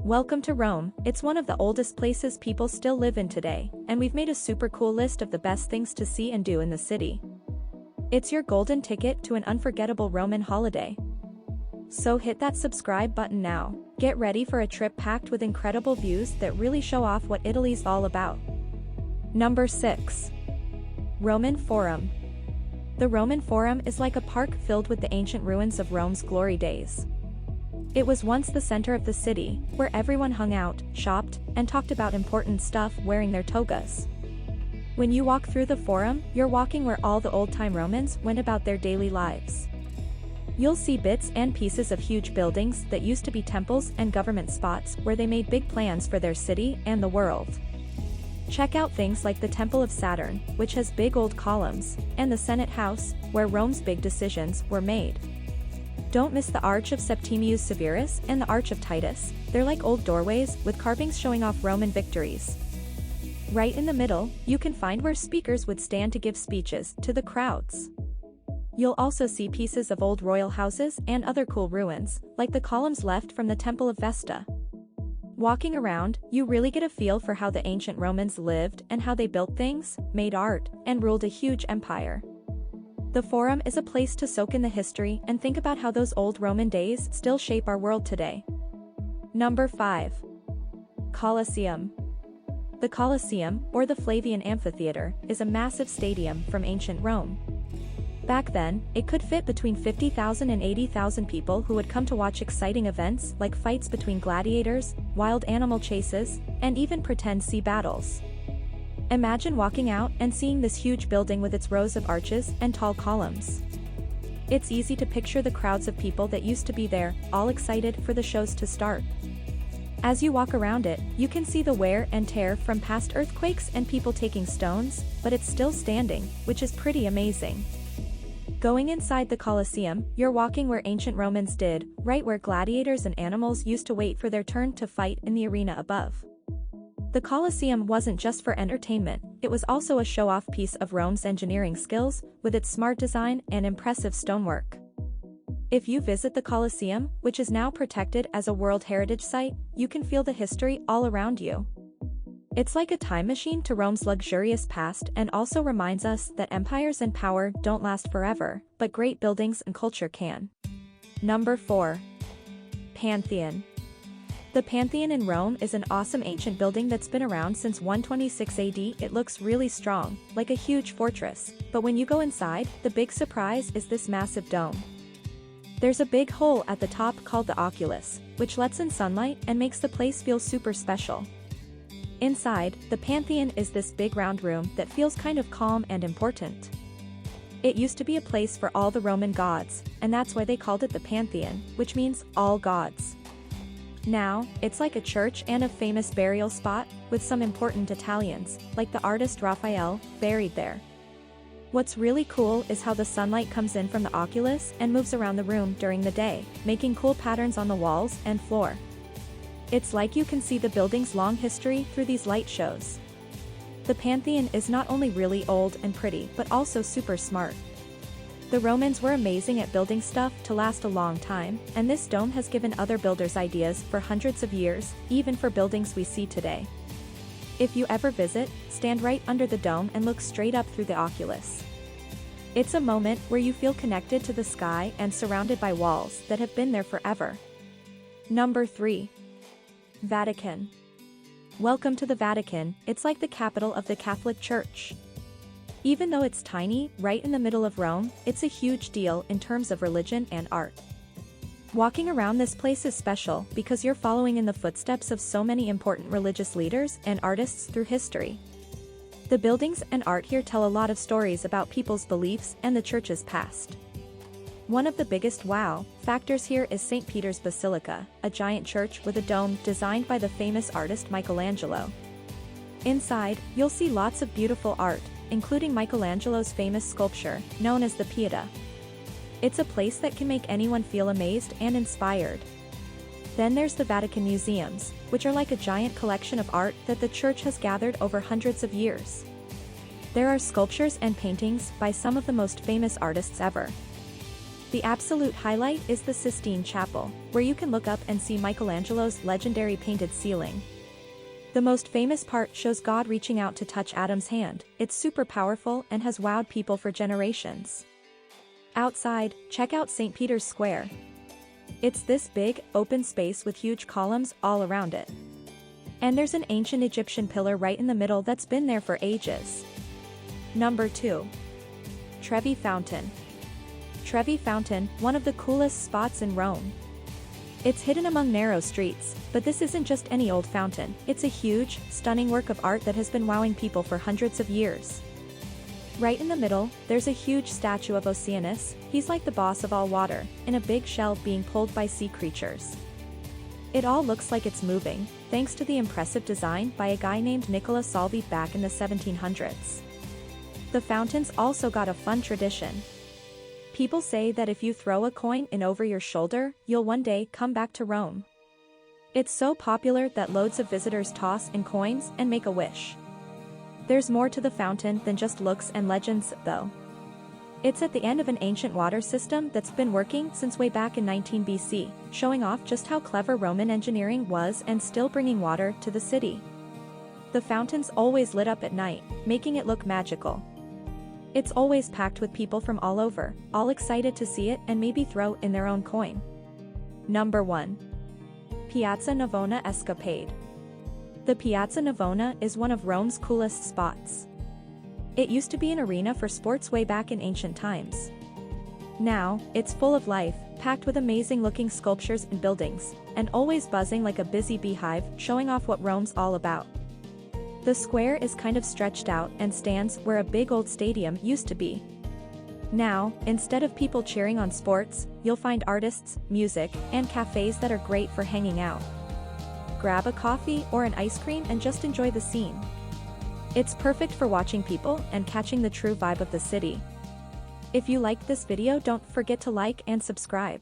Welcome to Rome. It's one of the oldest places people still live in today, and we've made a super cool list of the best things to see and do in the city. It's your golden ticket to an unforgettable Roman holiday. So hit that subscribe button now. Get ready for a trip packed with incredible views that really show off what Italy's all about. Number 6. Roman Forum. The Roman Forum is like a park filled with the ancient ruins of Rome's glory days. It was once the center of the city, where everyone hung out, shopped, and talked about important stuff wearing their togas. When you walk through the Forum, you're walking where all the old-time Romans went about their daily lives. You'll see bits and pieces of huge buildings that used to be temples and government spots where they made big plans for their city and the world. Check out things like the Temple of Saturn, which has big old columns, and the Senate House, where Rome's big decisions were made. Don't miss the Arch of Septimius Severus and the Arch of Titus. They're like old doorways with carvings showing off Roman victories. Right in the middle, you can find where speakers would stand to give speeches to the crowds. You'll also see pieces of old royal houses and other cool ruins, like the columns left from the Temple of Vesta. Walking around, you really get a feel for how the ancient Romans lived and how they built things, made art, and ruled a huge empire. The Forum is a place to soak in the history and think about how those old Roman days still shape our world today. Number 5. Colosseum. The Colosseum, or the Flavian Amphitheater, is a massive stadium from ancient Rome. Back then, it could fit between 50,000 and 80,000 people who would come to watch exciting events like fights between gladiators, wild animal chases, and even pretend sea battles. Imagine walking out and seeing this huge building with its rows of arches and tall columns. It's easy to picture the crowds of people that used to be there, all excited for the shows to start. As you walk around it, you can see the wear and tear from past earthquakes and people taking stones, but it's still standing, which is pretty amazing. Going inside the Colosseum, you're walking where ancient Romans did, right where gladiators and animals used to wait for their turn to fight in the arena above. The Colosseum wasn't just for entertainment, it was also a show-off piece of Rome's engineering skills, with its smart design and impressive stonework. If you visit the Colosseum, which is now protected as a World Heritage Site, you can feel the history all around you. It's like a time machine to Rome's luxurious past and also reminds us that empires and power don't last forever, but great buildings and culture can. Number 4. Pantheon. The Pantheon in Rome is an awesome ancient building that's been around since 126 AD. It looks really strong, like a huge fortress, but when you go inside, the big surprise is this massive dome. There's a big hole at the top called the oculus, which lets in sunlight and makes the place feel super special. Inside, the Pantheon is this big round room that feels kind of calm and important. It used to be a place for all the Roman gods, and that's why they called it the Pantheon, which means all gods. Now, it's like a church and a famous burial spot, with some important Italians, like the artist Raphael, buried there. What's really cool is how the sunlight comes in from the oculus and moves around the room during the day, making cool patterns on the walls and floor. It's like you can see the building's long history through these light shows. The Pantheon is not only really old and pretty but also super smart. The Romans were amazing at building stuff to last a long time, and this dome has given other builders ideas for hundreds of years, even for buildings we see today. If you ever visit, stand right under the dome and look straight up through the oculus. It's a moment where you feel connected to the sky and surrounded by walls that have been there forever. Number 3. Vatican. Welcome to the Vatican. It's like the capital of the Catholic Church. Even though it's tiny, right in the middle of Rome, it's a huge deal in terms of religion and art. Walking around this place is special because you're following in the footsteps of so many important religious leaders and artists through history. The buildings and art here tell a lot of stories about people's beliefs and the church's past. One of the biggest wow factors here is St. Peter's Basilica, a giant church with a dome designed by the famous artist Michelangelo. Inside, you'll see lots of beautiful art, including Michelangelo's famous sculpture, known as the Pieta. It's a place that can make anyone feel amazed and inspired. Then there's the Vatican museums, which are like a giant collection of art that the church has gathered over hundreds of years. There are sculptures and paintings by some of the most famous artists ever. The absolute highlight is the Sistine Chapel, where you can look up and see Michelangelo's legendary painted ceiling. The most famous part shows God reaching out to touch Adam's hand. It's super powerful and has wowed people for generations. Outside, check out St. Peter's Square. It's this big, open space with huge columns all around it. And there's an ancient Egyptian pillar right in the middle that's been there for ages. Number 2. Trevi Fountain. Trevi Fountain, one of the coolest spots in Rome. It's hidden among narrow streets, but this isn't just any old fountain. It's a huge, stunning work of art that has been wowing people for hundreds of years. Right in the middle, there's a huge statue of Oceanus. He's like the boss of all water, in a big shell being pulled by sea creatures. It all looks like it's moving, thanks to the impressive design by a guy named Nicola Salvi back in the 1700s. The fountain's also got a fun tradition. People say that if you throw a coin in over your shoulder, you'll one day come back to Rome. It's so popular that loads of visitors toss in coins and make a wish. There's more to the fountain than just looks and legends, though. It's at the end of an ancient water system that's been working since way back in 19 BC, showing off just how clever Roman engineering was and still bringing water to the city. The fountain's always lit up at night, making it look magical. It's always packed with people from all over, all excited to see it and maybe throw in their own coin. Number 1. Piazza Navona Escapade. The Piazza Navona is one of Rome's coolest spots. It used to be an arena for sports way back in ancient times. Now, it's full of life, packed with amazing-looking sculptures and buildings, and always buzzing like a busy beehive, showing off what Rome's all about. The square is kind of stretched out and stands where a big old stadium used to be. Now, instead of people cheering on sports, you'll find artists, music, and cafes that are great for hanging out. Grab a coffee or an ice cream and just enjoy the scene. It's perfect for watching people and catching the true vibe of the city. If you liked this video, don't forget to like and subscribe.